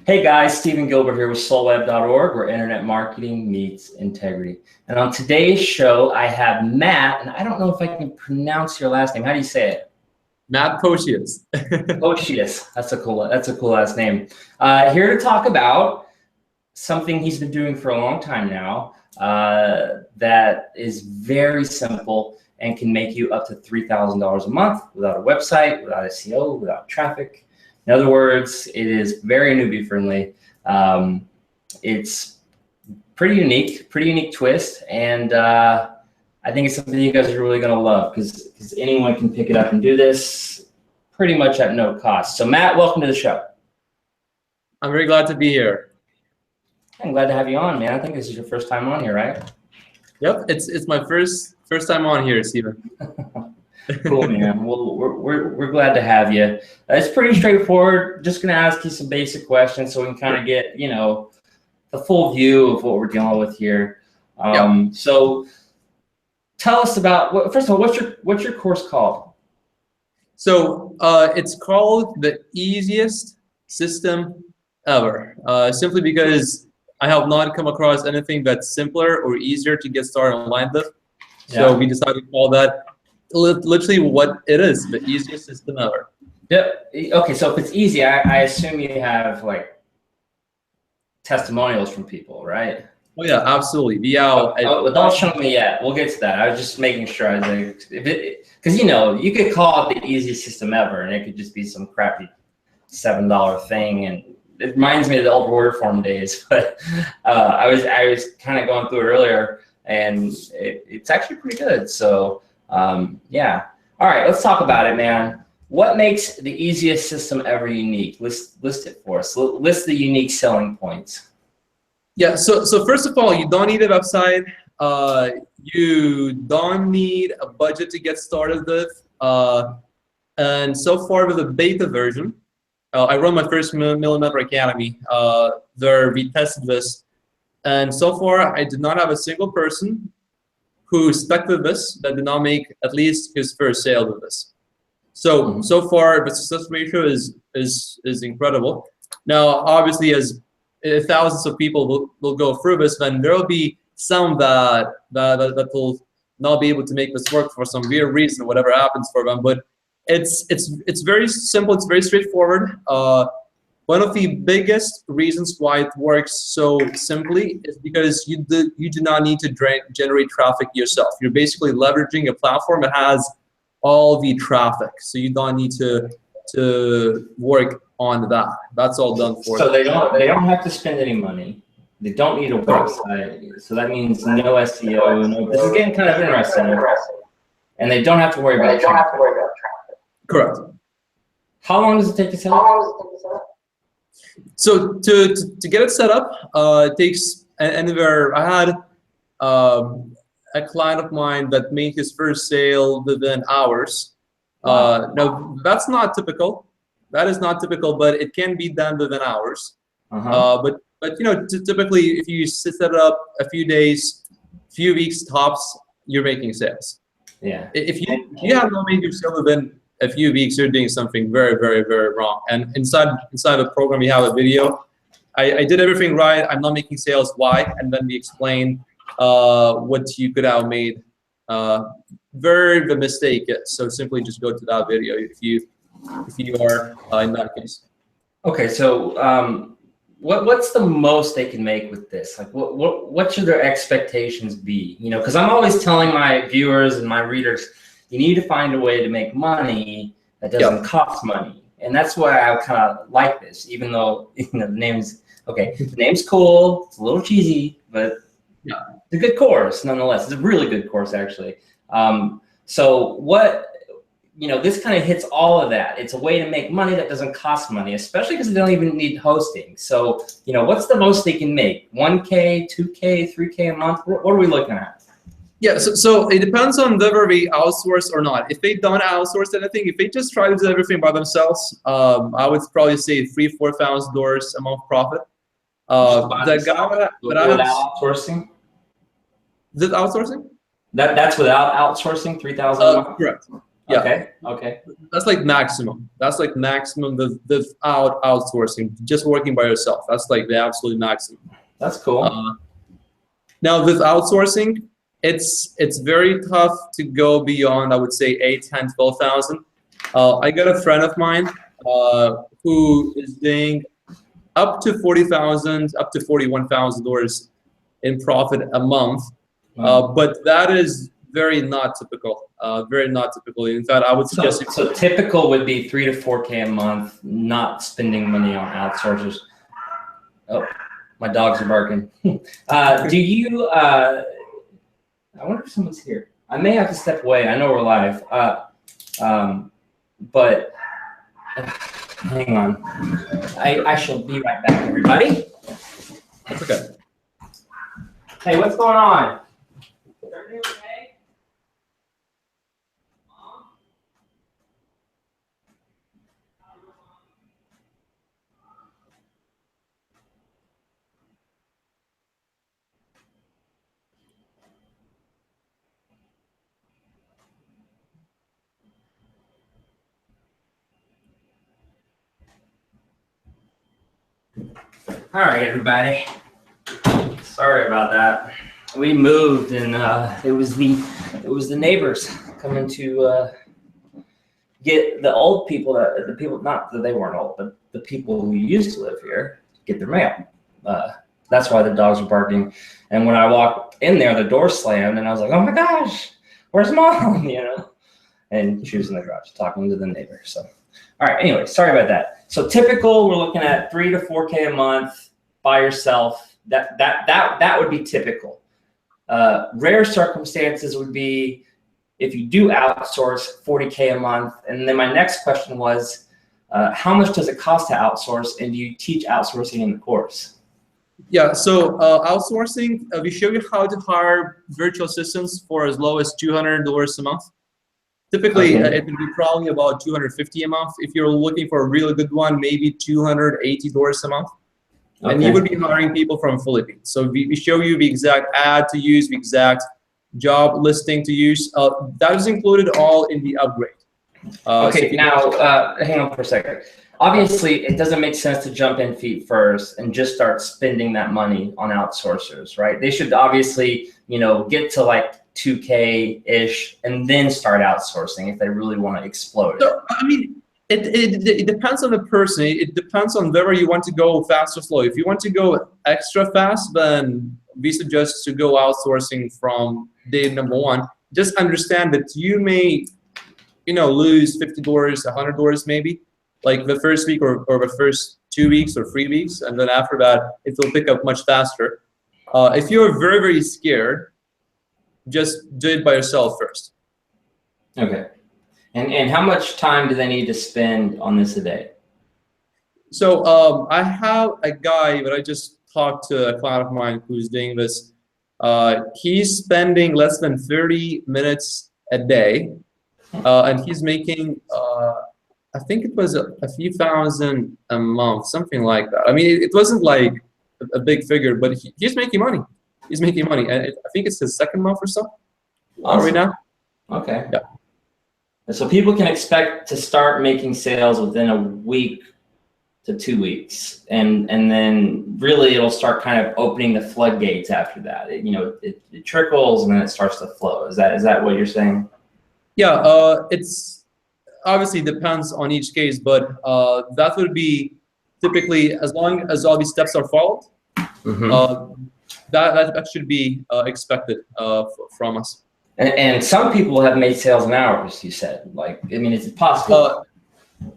Hey guys, Stephen Gilbert here with soulweb.org, where internet marketing meets integrity. And on today's show, I have Matt, and I don't know if I can pronounce your last name. How do you say it? Matt Pocius. Pocius. That's a cool last name. Here to talk about something he's been doing for a long time now that is very simple and can make you up to $3,000 a month without a website, without SEO, without traffic. In other words, it is very newbie friendly. It's pretty unique twist, and I think it's something you guys are really going to love because anyone can pick it up and do this pretty much at no cost. So Matt, welcome to the show. I'm very glad to be here. I'm glad to have you on, man. I think this is your first time on here, right? Yep, it's my first time on here, Stephen. Cool, man. Well, we're glad to have you. It's pretty straightforward. Just gonna ask you some basic questions so we can kind of get, the full view of what we're dealing with here. So tell us about first of all, what's your course called? So it's called the easiest system ever. Simply because I have not come across anything that's simpler or easier to get started online with. So we decided to call that literally what it is, the easiest system ever. Yep. Okay, so if it's easy, I assume you have like testimonials from people, right? Oh yeah, absolutely. Don't show me yet. We'll get to that. I was just making sure. I was like, because you could call it the easiest system ever, and it could just be some crappy $7 thing, and it reminds me of the old order form days. But I was kind of going through it earlier, and it's actually pretty good. So. Yeah. All right, let's talk about it, man. What makes the easiest system ever unique? List it for us. List the unique selling points. Yeah, so first of all, you don't need a website. You don't need a budget to get started with. And so far with the beta version, I run my first Millimeter Academy where we tested this. And so far, I did not have a single person who stuck with this that did not make at least his first sale with this. So far the success ratio is incredible. Now obviously as thousands of people will go through this, then there will be some that will not be able to make this work for some weird reason, whatever happens for them. But it's very simple, it's very straightforward. One of the biggest reasons why it works so simply is because you do not need to generate traffic yourself. You're basically leveraging a platform that has all the traffic, so you don't need to work on that. That's all done for them. So they don't have to spend any money. They don't need a website. So that means no SEO. This is getting kind of interesting. And they don't have to worry about traffic. Correct. How long does it take to set up? So to get it set up, it takes anywhere. I had a client of mine that made his first sale within hours. Now that's not typical. That is not typical, but it can be done within hours. But typically if you set it up a few days, few weeks tops, you're making sales. Yeah. If you have not made your sale within a few weeks, you're doing something very, very, very wrong. And inside the program, we have a video. I did everything right. I'm not making sales. Why? And then we explain what you could have made. Where the mistake is. So simply just go to that video if you are in that case. Okay. So what's the most they can make with this? Like what should their expectations be? Because I'm always telling my viewers and my readers, you need to find a way to make money that doesn't cost money. And that's why I kind of like this, even though the name's cool, it's a little cheesy, but it's a good course nonetheless. It's a really good course actually. So what, this kind of hits all of that. It's a way to make money that doesn't cost money, especially because they don't even need hosting. So, what's the most they can make? 1K, 2K, 3K a month? What are we looking at? Yeah, so it depends on whether we outsource or not. If they don't outsource anything, if they just try to do everything by themselves, I would probably say $3,000-4,000 a month profit. The guy without outsourcing. Is it outsourcing? That's without outsourcing, $3,000 a month. Correct. Yeah. Okay. Okay. That's like maximum. That's like maximum without outsourcing, just working by yourself. That's like the absolute maximum. That's cool. Now with outsourcing, it's very tough to go beyond, I would say, 8, 10, 12,000. I got a friend of mine who is doing up to 40,000, up to $41,000 in profit a month. Wow. But that is very not typical. Very not typical. In fact, I would suggest. So typical would be 3 to 4K a month, not spending money on outsourcers. Oh, my dogs are barking. Do you? I wonder if someone's here. I may have to step away. I know we're live. But hang on. I shall be right back, everybody. That's okay. Hey, what's going on? Is everything okay? All right, everybody. Sorry about that. We moved, and it was the neighbors coming to get the old people, the people, not that they weren't old, but the people who used to live here, get their mail. That's why the dogs were barking. And when I walked in there, the door slammed, and I was like, "Oh my gosh, where's Mom?" You know. And she was in the garage talking to the neighbor. So, all right. Anyway, sorry about that. So typical, we're looking at 3 to 4K a month by yourself. That would be typical. Rare circumstances would be if you do outsource, 40K a month. And then my next question was, how much does it cost to outsource, and do you teach outsourcing in the course? Yeah, so outsourcing, we show you how to hire virtual assistants for as low as $200 a month. Typically, it would be probably about $250 a month. If you're looking for a really good one, maybe $280 a month. Okay. And you would be hiring people from Philippines. So we show you the exact ad to use, the exact job listing to use. That is included all in the upgrade. Okay, so now hang on for a second. Obviously, it doesn't make sense to jump in feet first and just start spending that money on outsourcers, right? They should obviously, you know, get to like 2K-ish and then start outsourcing if they really want to explode. So, I mean, it depends on the person. It depends on whether you want to go fast or slow. If you want to go extra fast, then we suggest to go outsourcing from day number one. Just understand that you may, you know, lose $50, $100 maybe, like the first week or the first 2 weeks or 3 weeks, and then after that, it will pick up much faster. If you're very, very scared, just do it by yourself first. Okay. And how much time do they need to spend on this a day? So I have a guy that I just talked to, a client of mine who's doing this. He's spending less than 30 minutes a day, and he's making, I think it was a few thousand a month, something like that. I mean, it wasn't like a big figure, but he's making money. He's making money, and I think it's his second month or so. Awesome. Right now. Okay. Yeah. So people can expect to start making sales within a week to 2 weeks, and then really it'll start kind of opening the floodgates after that. It trickles and then it starts to flow. Is that what you're saying? Yeah. It's obviously depends on each case, but that would be typically as long as all these steps are followed. Mm-hmm. That should be expected from us. And some people have made sales in hours, you said. Like, I mean, is it possible?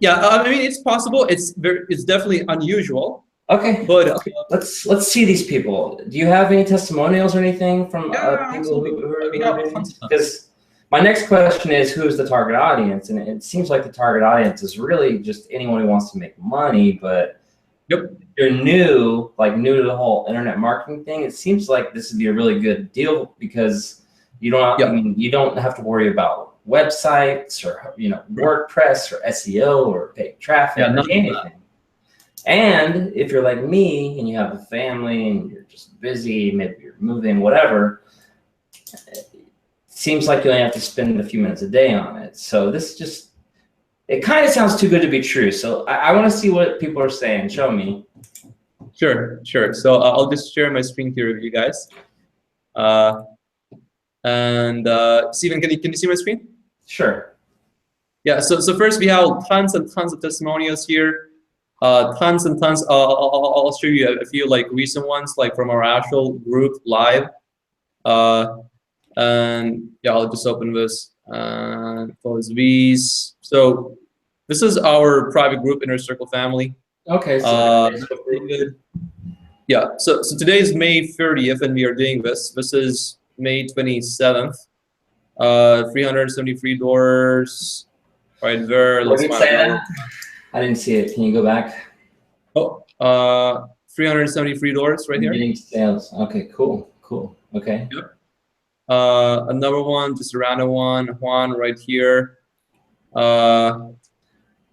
Yeah, I mean, it's possible. It's definitely unusual. Okay, but let's see these people. Do you have any testimonials or anything from people who are doing? Because my next question is, who's the target audience? And it seems like the target audience is really just anyone who wants to make money, but if you're new to the whole internet marketing thing, it seems like this would be a really good deal because you don't. I mean, you don't have to worry about websites or WordPress or SEO or paid traffic or anything. And if you're like me and you have a family and you're just busy, maybe you're moving, whatever, seems like you only have to spend a few minutes a day on it. So this just, it kind of sounds too good to be true. So I want to see what people are saying. Show me. Sure. So I'll just share my screen here with you guys. Steven, can you see my screen? Sure. Yeah. So first we have tons and tons of testimonials here. Tons and tons. I'll show you a few like recent ones, like from our actual group live. And yeah, I'll just open this and close these. So this is our private group, Inner Circle Family. Okay. So yeah. So today is May 30th, and we are doing this. This is May 27th. $373 right there. What did you say that? I didn't see it. Can you go back? Oh, $373 right here. Getting sales. Okay, cool. Okay. Yep. Another one, just a random one. Juan right here. $67,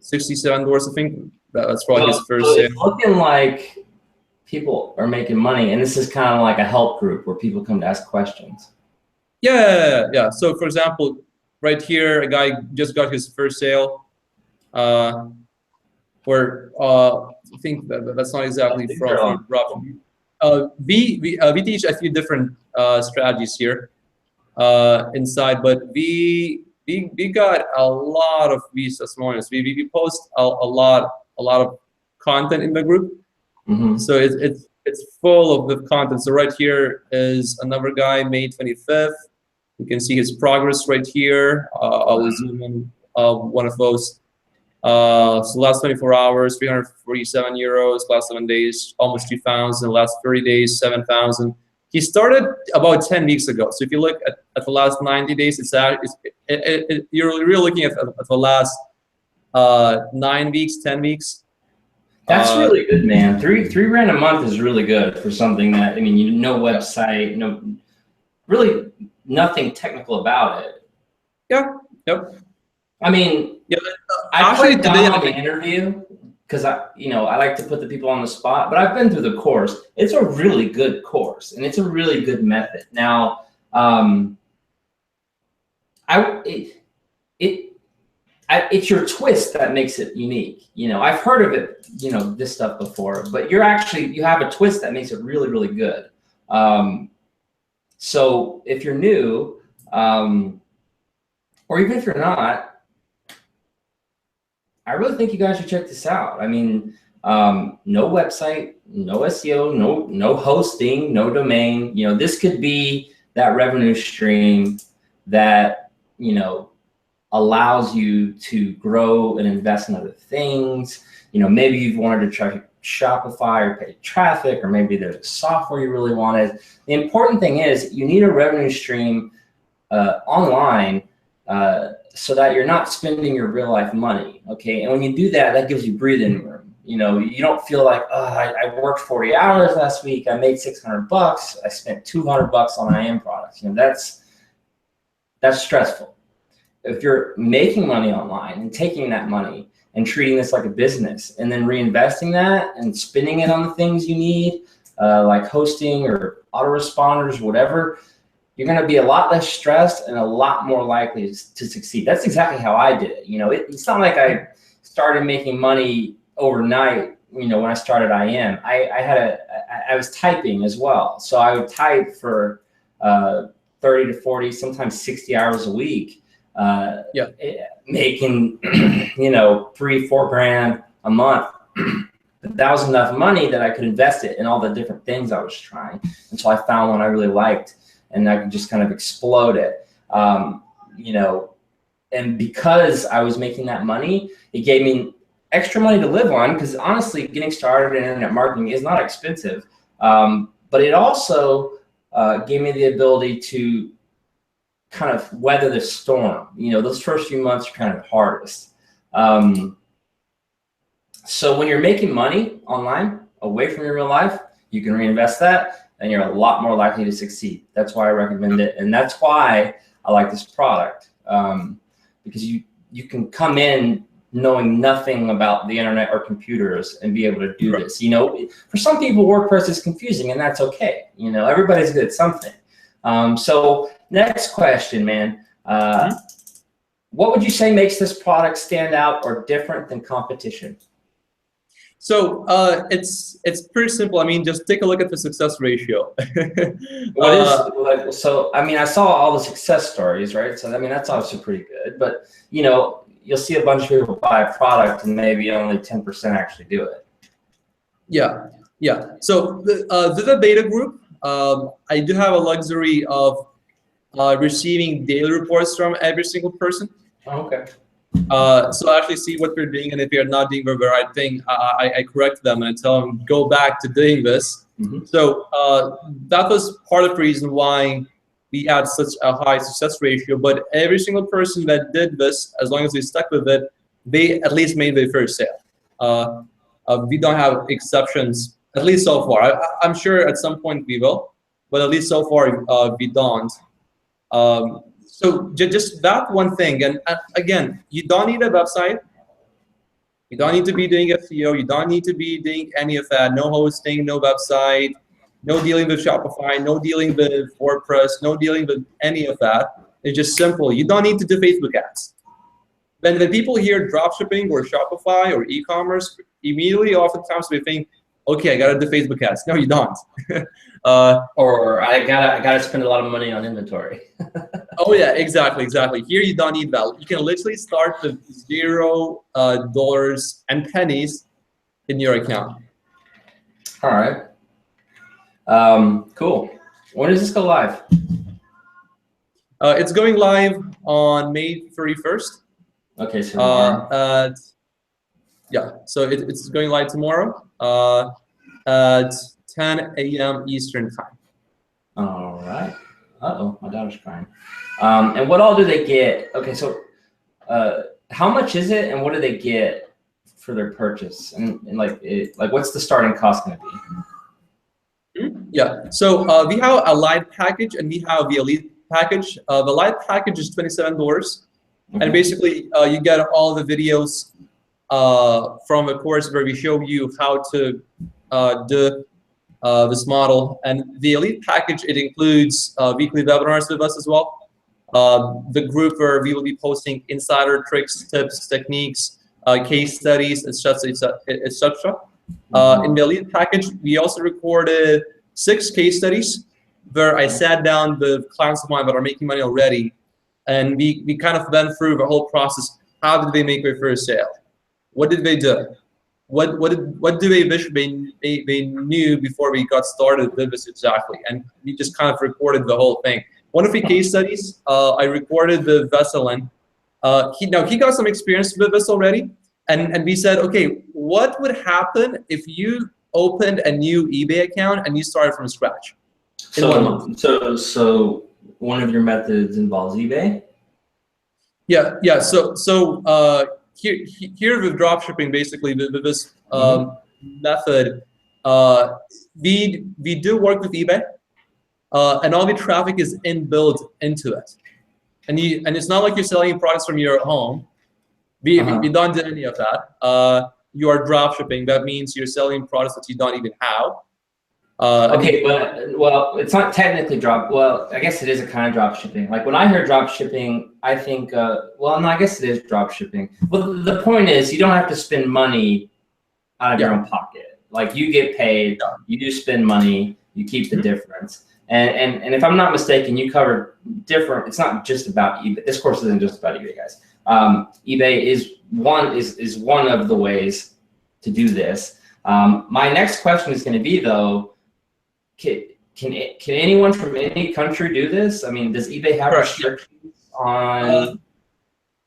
I think. That's probably his first sale. It's looking like people are making money, and this is kind of like a help group where people come to ask questions. Yeah. So for example, right here, a guy just got his first sale. Where I think that's not exactly from Rob. We teach a few different strategies here inside, but we got a lot of these testimonials. We post a lot of content in the group. Mm-hmm. So it's full of the content. So right here is another guy, May 25th. You can see his progress right here. I'll zoom in one of those. So last 24 hours, 347 euros. Last 7 days, almost 2,000. Last 30 days, 7,000. He started about 10 weeks ago. So if you look at the last 90 days, you're really looking at the last 9 weeks, 10 weeks. That's really good, man. Three grand a month is really good for something that, I mean, no website, no, really nothing technical about it. Yeah. Yep. I mean, yeah. I put down like an interview because I like to put the people on the spot, but I've been through the course. It's a really good course and it's a really good method. Now, it's your twist that makes it unique. I've heard of it, this stuff before, but you have a twist that makes it really, really good. So if you're new, or even if you're not, I really think you guys should check this out. I mean, no website, no SEO, no hosting, no domain. This could be that revenue stream that, allows you to grow and invest in other things. Maybe you've wanted to try Shopify or pay traffic, or maybe there's a software you really wanted. The important thing is you need a revenue stream online so that you're not spending your real life money, okay? And when you do that, that gives you breathing room. You don't feel like, oh, I worked 40 hours last week, I made $600, I spent $200 on IM products. That's stressful. If you're making money online and taking that money and treating this like a business and then reinvesting that and spending it on the things you need, like hosting or autoresponders, whatever, you're going to be a lot less stressed and a lot more likely to succeed. That's exactly how I did it. It's not like I started making money overnight. When I started IM, I was typing as well. So I would type for 30 to 40, sometimes 60 hours a week. Making, $3-4 grand a month. But that was enough money that I could invest it in all the different things I was trying until I found one I really liked, and I could just kind of explode it. And because I was making that money, it gave me extra money to live on, because honestly, getting started in internet marketing is not expensive. But it also gave me the ability to kind of weather the storm. Those first few months are kind of hardest. So when you're making money online, away from your real life, you can reinvest that, and you're a lot more likely to succeed. That's why I recommend it, and that's why I like this product, because you can come in knowing nothing about the internet or computers and be able to do this. For some people, WordPress is confusing, and that's okay. Everybody's good at something. So Next question, man. What would you say makes this product stand out or different than competition? So it's pretty simple. I mean, just take a look at the success ratio. What is like? So I mean, I saw all the success stories, right? So I mean, that's obviously pretty good. But you know, you'll see a bunch of people buy a product and maybe only 10% actually do it. Yeah, yeah. So the beta group, I do have a luxury of receiving daily reports from every single person. Oh, okay. So I actually see what they're doing, and if they're not doing the right thing, I correct them and tell them go back to doing this. So that was part of the reason why we had such a high success ratio. But every single person that did this, as long as they stuck with it, they at least made their first sale. We don't have exceptions, at least so far. I'm sure at some point we will, but at least so far we don't. So just that one thing, and again, you don't need a website. You don't need to be doing SEO. You don't need to be doing any of that. No hosting, no website, no dealing with Shopify, no dealing with WordPress, no dealing with any of that. It's just simple. You don't need to do Facebook ads. When people hear dropshipping or Shopify or e-commerce, immediately, oftentimes they think, okay, I gotta do Facebook ads. No, you don't. Or I gotta spend a lot of money on inventory. Oh yeah, exactly. Here you don't need that. You can literally start with $0 and pennies in your account. All right. Cool. When does this go live? It's going live on May 31st. Okay, so yeah, so it's going live tomorrow at 10 a.m. Eastern time. All right. Uh-oh, my daughter's crying. And what all do they get? Okay, so how much is it, and what do they get for their purchase? And like what's the starting cost going to be? Yeah, so we have a light package and we have the elite package. The light package is $27. And basically, you get all the videos from a course where we show you how to do this model. And the elite package, it includes weekly webinars with us as well. The group where we will be posting insider tricks, tips, techniques, case studies, etc., etc. In the elite package, we also recorded 6 case studies where I sat down with clients of mine that are making money already. And we kind of went through the whole process. How did they make their first sale? What did they do? What do they wish they knew before we got started with this exactly? And we just kind of recorded the whole thing. One of the case studies I recorded with Veselin. He got some experience with this already, and we said, okay, what would happen if you opened a new eBay account and you started from scratch? So one of your methods involves eBay? Yeah. So here with dropshipping, basically with this method, we do work with eBay, and all the traffic is inbuilt into it, and it's not like you're selling products from your home. We don't do any of that. You are dropshipping. That means you're selling products that you don't even have. Okay, well, it's not technically drop. Well, I guess it is a kind of drop shipping. Like when I hear drop shipping, I think, well, no, I guess it is drop shipping. Well, the point is you don't have to spend money out of your own pocket. Like you get paid, you do spend money, you keep the difference. And if I'm not mistaken, you covered different. It's not just about eBay. This course isn't just about eBay, guys. eBay is one of the ways to do this. My next question is going to be though. Can anyone from any country do this? I mean, does eBay have restrictions on?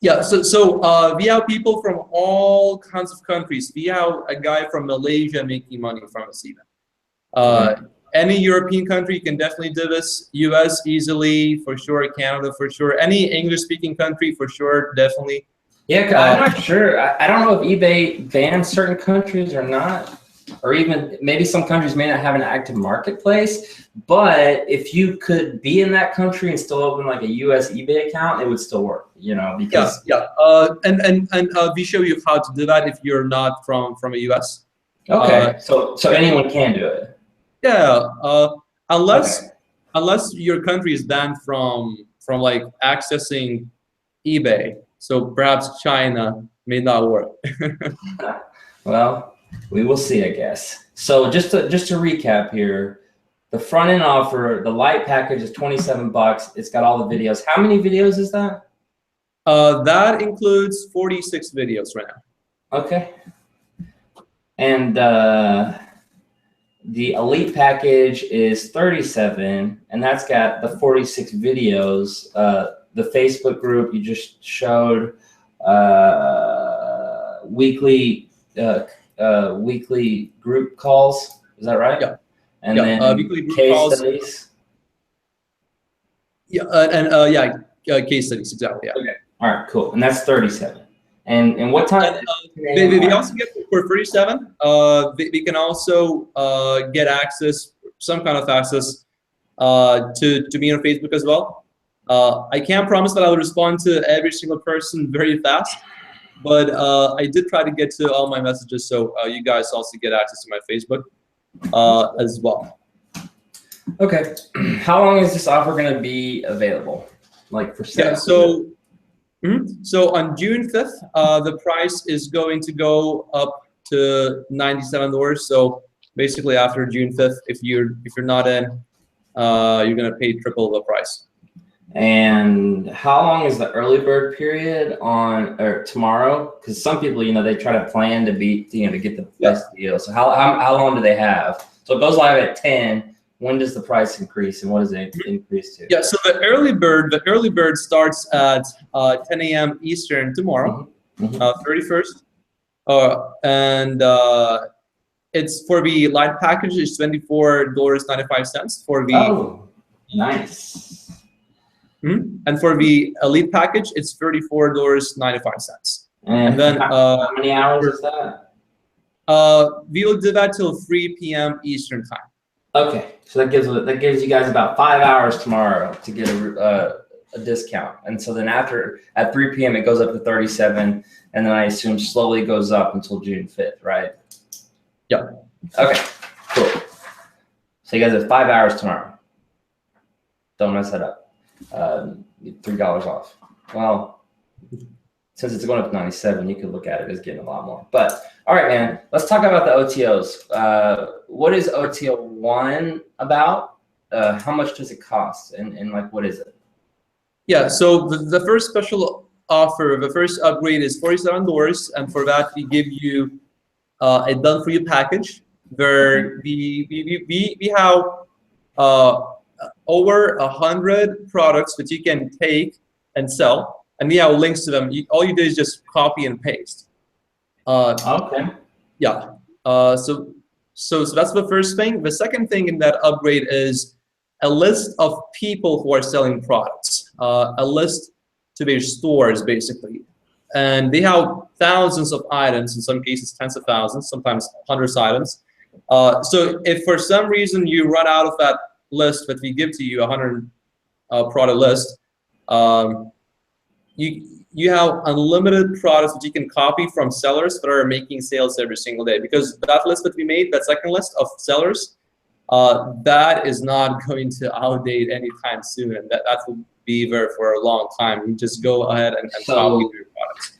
Yeah, so we have people from all kinds of countries. We have a guy from Malaysia making money from us even. Any European country can definitely do this. US easily, for sure. Canada, for sure. Any English-speaking country, for sure, definitely. Yeah, I'm not sure. I don't know if eBay bans certain countries or not. Or even maybe some countries may not have an active marketplace, but if you could be in that country and still open like a US eBay account, it would still work, you know, because and we show you how to do that if you're not from a US. Okay, so anyone can do it. Yeah, unless unless your country is banned from like accessing eBay. So perhaps China may not work. Well, we will see, I guess. So just to recap here, the front end offer, the light package is $27. It's got all the videos. How many videos is that? That includes 46 videos right now. Okay. And the elite package is $37, and that's got the 46 videos. The Facebook group you just showed, weekly group calls. Is that right? Yeah. And yeah, then weekly group case calls. studies. Yeah, case studies, exactly. Yeah. Okay. All right, cool. And that's 37. And what time? We also get for 37. We can also get access, some kind of access, to me on Facebook as well. I can't promise that I will respond to every single person very fast, but I did try to get to all my messages, so you guys also get access to my Facebook as well. Okay. How long is this offer going to be available? Like for sale? Yeah, so on June 5th, the price is going to go up to $97. So basically after June 5th, if you're not in, you're going to pay triple the price. And how long is the early bird period on or tomorrow? Because some people, they try to plan to beat, to get the best deal. So how long do they have? So it goes live at 10. When does the price increase, and what does it increase to? Yeah, so the early bird starts at 10 a.m. Eastern tomorrow, 31st, and it's for the light package. It's $24.95 for the. Oh, nice. And for the elite package, it's $34.95. And then how many hours is that? We will do that till 3 p.m. Eastern time. Okay, so that gives you guys about 5 hours tomorrow to get a discount, and so then at 3 p.m. it goes up to 37, and then I assume slowly goes up until June 5th, right? Yeah. Okay, cool. So you guys have 5 hours tomorrow. Don't mess that up. $3 off. Well, since it's going up to 97, you could look at it as getting a lot more. But all right, man, let's talk about the OTOs. What is OTO 1 about? How much does it cost? And like, what is it? Yeah, so the first special offer, the first upgrade is $47. And for that, we give you a done for you package where we have over 100 products that you can take and sell. And we have links to them. All you do is just copy and paste. Okay. Yeah. So that's the first thing. The second thing in that upgrade is a list of people who are selling products. A list to their stores, basically. And they have thousands of items, in some cases tens of thousands, sometimes hundreds of items. So if for some reason you run out of that list that we give to you, 100 product list, you have unlimited products that you can copy from sellers that are making sales every single day. Because that list that we made, that second list of sellers, that is not going to outdate anytime soon, and that will be there for a long time. You just go ahead and copy your products.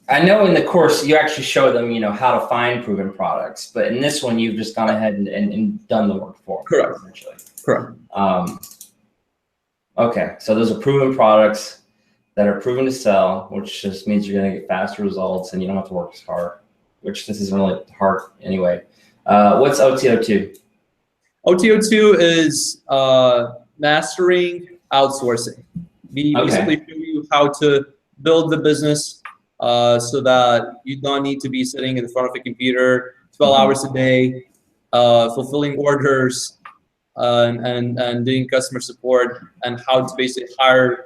I know in the course you actually show them, how to find proven products, but in this one you've just gone ahead and done the work for them. Correct. Essentially. Correct. Okay, so those are proven products that are proven to sell, which just means you're going to get faster results and you don't have to work as hard, which this isn't really hard anyway. What's OTO2? OTO2 is mastering outsourcing. We basically show you how to build the business so that you don't need to be sitting in front of a computer 12 hours a day, fulfilling orders and doing customer support, and how to basically hire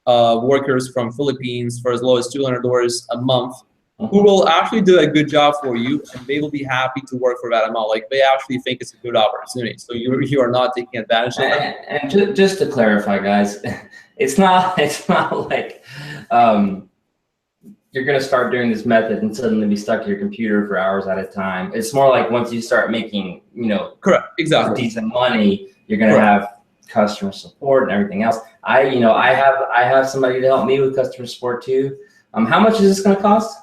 workers from Philippines for as low as $200 a month, who will actually do a good job for you, and they will be happy to work for that amount. Like, they actually think it's a good opportunity, so you are not taking advantage of them. And just to clarify, guys, it's not like you're going to start doing this method and suddenly be stuck to your computer for hours at a time. It's more like once you start making, correct, exactly, decent money, You're going to have customer support and everything else. I have somebody to help me with customer support too. How much is this going to cost?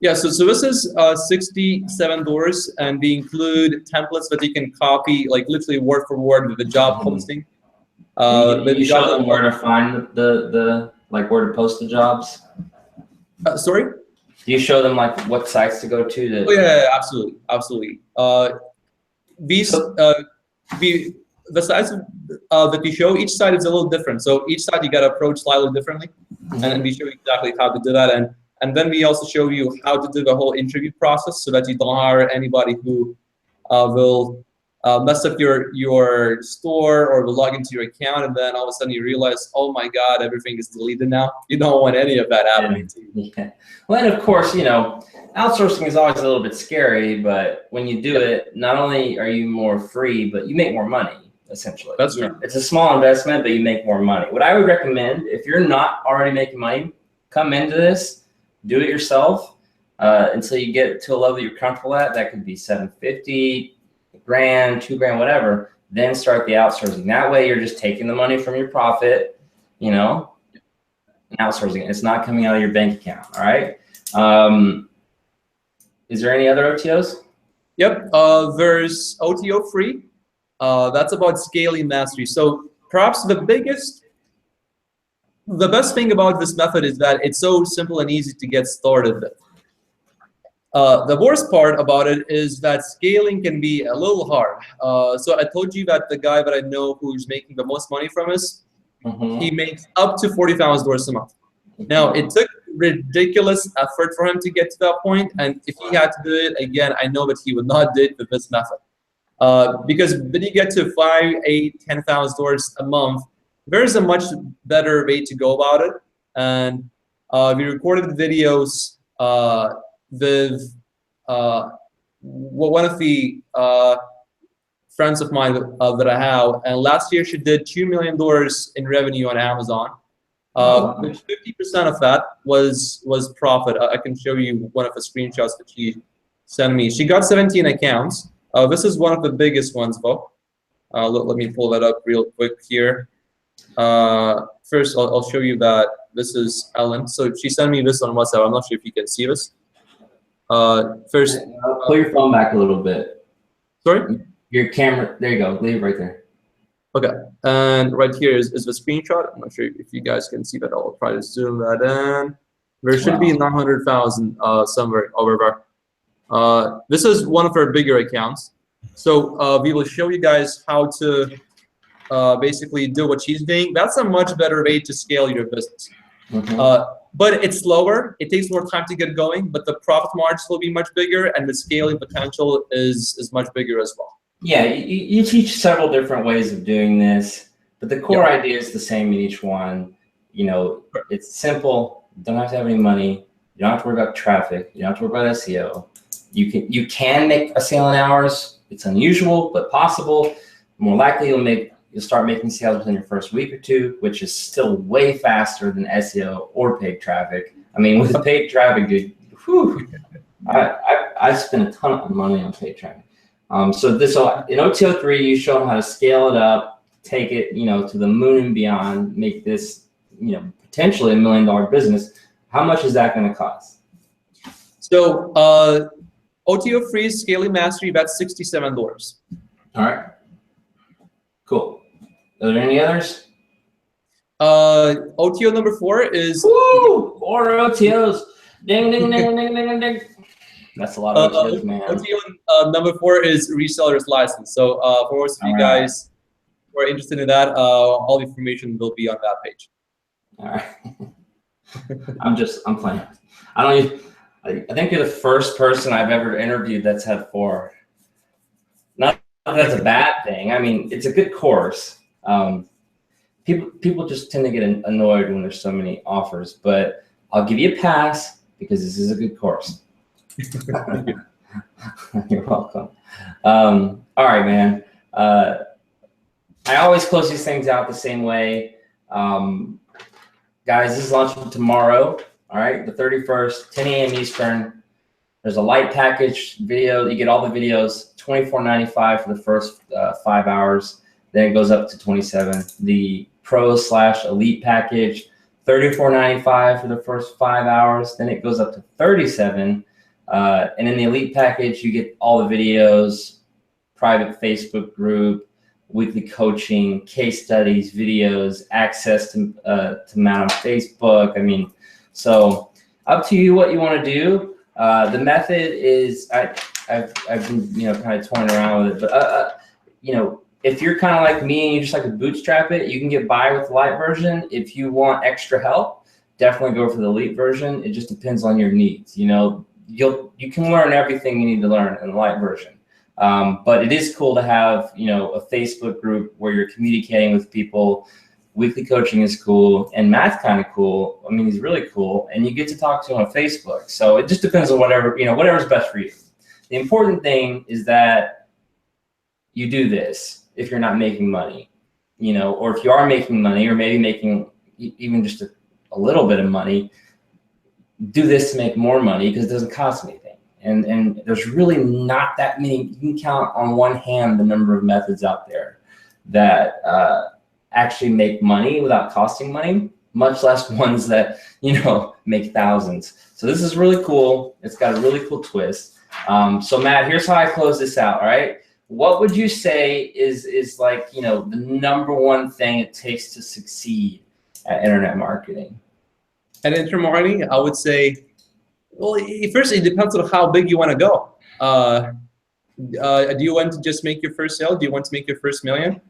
Yeah, so this is $67, and we include templates that you can copy, like literally word for word with the job posting. You show them where to find where to post the jobs? Sorry? Do you show them like what sites to go to? Oh, yeah, absolutely, absolutely. The sites that we show, each site is a little different. So each site you got to approach slightly differently, and we show you exactly how to do that. And then we also show you how to do the whole interview process so that you don't hire anybody who will mess up your store or will log into your account, and then all of a sudden you realize, oh my God, everything is deleted now. You don't want any of that happening to you. Yeah. Well, and of course, outsourcing is always a little bit scary, but when you do it, not only are you more free, but you make more money, essentially. That's true. It's a small investment, but you make more money. What I would recommend, if you're not already making money, come into this, do it yourself until you get to a level you're comfortable at. That could be $750, $1,000, $2,000, whatever. Then start the outsourcing. That way, you're just taking the money from your profit, and outsourcing it. It's not coming out of your bank account. All right. Is there any other OTOs? Yep. There's OTO free. That's about scaling mastery. So perhaps the best thing about this method is that it's so simple and easy to get started with. The worst part about it is that scaling can be a little hard. So I told you that the guy that I know who's making the most money from us, he makes up to $40,000 a month. Now, it took ridiculous effort for him to get to that point, and if he had to do it again, I know that he would not do it with this method. Because when you get to $5,000, $8,000, $10,000 a month, there's a much better way to go about it. And we recorded videos with one of the friends of mine that I have, and last year she did $2 million in revenue on Amazon. Which 50% of that was profit. I can show you one of the screenshots that she sent me. She got 17 accounts. This is one of the biggest ones, though. Let me pull that up real quick here. First, I'll show you that this is Ellen. So she sent me this on WhatsApp. I'm not sure if you can see this. First, pull your phone back a little bit. Sorry? Your camera. There you go. Leave it right there. Okay, and right here is the screenshot. I'm not sure if you guys can see that. I'll try to zoom that in. There should be 900,000 somewhere over there. This is one of our bigger accounts. So we will show you guys how to basically do what she's doing. That's a much better way to scale your business. But it's slower. It takes more time to get going, but the profit margins will be much bigger, and the scaling potential is much bigger as well. Yeah, you teach several different ways of doing this, but the core idea is the same in each one. It's simple. You don't have to have any money. You don't have to worry about traffic. You don't have to worry about SEO. You can make a sale in hours. It's unusual, but possible. More likely, you'll start making sales within your first week or two, which is still way faster than SEO or paid traffic. I mean, with paid traffic, dude, I spent a ton of money on paid traffic. So in OTO 3, you show them how to scale it up, take it, to the moon and beyond, make this, potentially $1 million business. How much is that going to cost? So OTO free scaling mastery, that's $67. All right. Cool. Are there any others? OTO number 4 is. Woo! 4 OTOs. Ding, ding, ding, ding, ding, ding. That's a lot of OTOs, man. OTO number 4 is reseller's license. So for most of you guys who are interested in that, all the information will be on that page. All right. I'm playing. I think you're the first person I've ever interviewed that's had 4. Not that that's a bad thing. I mean, it's a good course. People just tend to get annoyed when there's so many offers, but I'll give you a pass because this is a good course. You're welcome. All right, man. I always close these things out the same way. Guys, this is launching tomorrow. All right, the 31st, 10 a.m. Eastern. There's a light package video. You get all the videos, $24.95 for the first 5 hours. then it goes up to 27. The Pro/Elite package, $34.95 for the first 5 hours. Then it goes up to 37. And in the Elite package, you get all the videos, private Facebook group, weekly coaching, case studies, videos, access to Matt on Facebook. I mean, so up to you what you want to do. The method is I've been kind of toying around with it, but if you're kind of like me and you just like to bootstrap it, you can get by with the light version. If you want extra help, definitely go for the Elite version. It just depends on your needs. You can learn everything you need to learn in the light version. But it is cool to have, a Facebook group where you're communicating with people. Weekly coaching is cool, and Matt's kind of cool. I mean, he's really cool, and you get to talk to him on Facebook. So it just depends on whatever's best for you. The important thing is that you do this if you're not making money, or if you are making money, or maybe making even just a little bit of money, do this to make more money because it doesn't cost anything. And there's really not that many. You can count on one hand the number of methods out there that actually make money without costing money, much less ones that make thousands. So this is really cool. It's got a really cool twist. So Matt, here's how I close this out. All right, what would you say is like the number one thing it takes to succeed at internet marketing? At internet marketing, I would say, well, first it depends on how big you want to go. Do you want to just make your first sale? Do you want to make your first million?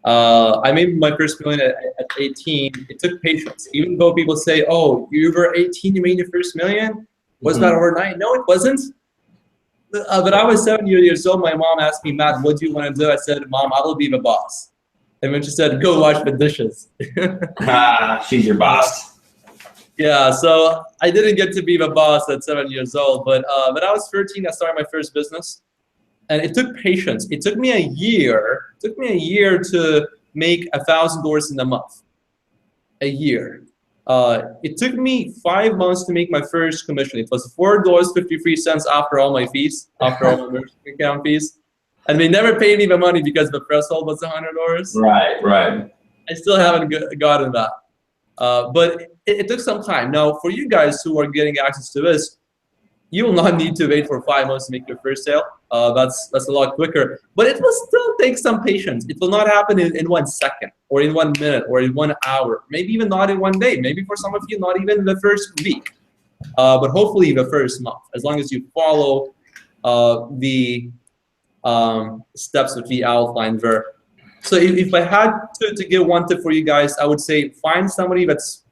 I made my first million at 18. It took patience. Even though people say, "Oh, you were 18, you made your first million." Was that overnight? No, it wasn't. But I was 7 years old. My mom asked me, "Matt, what do you want to do?" I said, "Mom, I will be the boss." And then she said, "Go wash the dishes." She's your boss. Yeah, so I didn't get to be the boss at 7 years old, but when I was 13, I started my first business, and it took patience. It took me a year. It took me a year to make $1,000 in a month. A year. It took me 5 months to make my first commission. It was $4.53 after all my fees, after all my merchant account fees, and they never paid me the money because the threshold was $100. Right. I still haven't gotten that. But it took some time. Now, for you guys who are getting access to this, you will not need to wait for 5 months to make your first sale. That's a lot quicker. But it will still take some patience. It will not happen in 1 second, or in 1 minute, or in 1 hour. Maybe even not in 1 day. Maybe for some of you, not even the first week. But hopefully the first month, as long as you follow the steps that we outlined there. So if I had to give one tip for you guys, I would say find somebody that's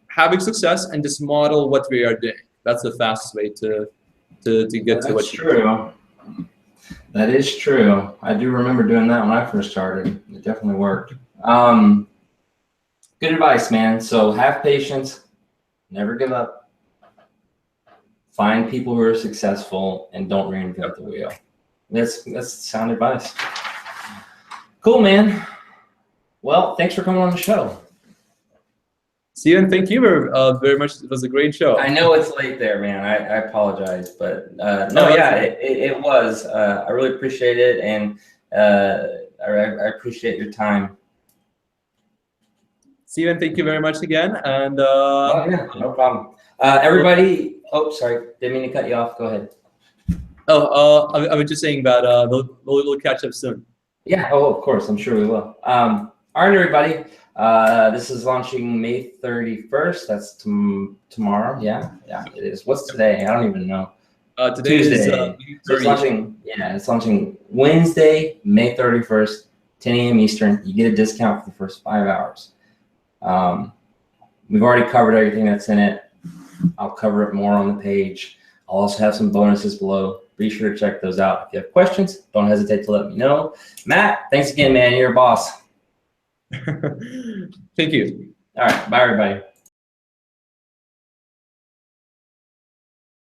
having success and just model what we are doing. That's the fastest way to get to what you're doing. That is true. I do remember doing that when I first started. It definitely worked. Good advice, man. So have patience, never give up. Find people who are successful and don't reinvent the wheel. That's sound advice. Cool, man. Well, thanks for coming on the show. Steven, thank you very much. It was a great show. I know it's late there, man. I apologize, but no, yeah, it was. I really appreciate it, and I appreciate your time. Steven, thank you very much again. And oh, yeah, no problem. Everybody, oh, sorry, didn't mean to cut you off. Go ahead. Oh, I was just saying that we'll catch up soon. Yeah, oh, of course, I'm sure we will. All right, everybody. This is launching May 31st. That's tomorrow. Yeah, it is. What's today? I don't even know. Today Tuesday. So it's launching. Yeah, it's launching Wednesday, May 31st, 10 a.m. Eastern. You get a discount for the first 5 hours. We've already covered everything that's in it. I'll cover it more on the page. I'll also have some bonuses below. Be sure to check those out. If you have questions, don't hesitate to let me know. Matt, thanks again, man. You're a boss. Thank you. All right. Bye, everybody.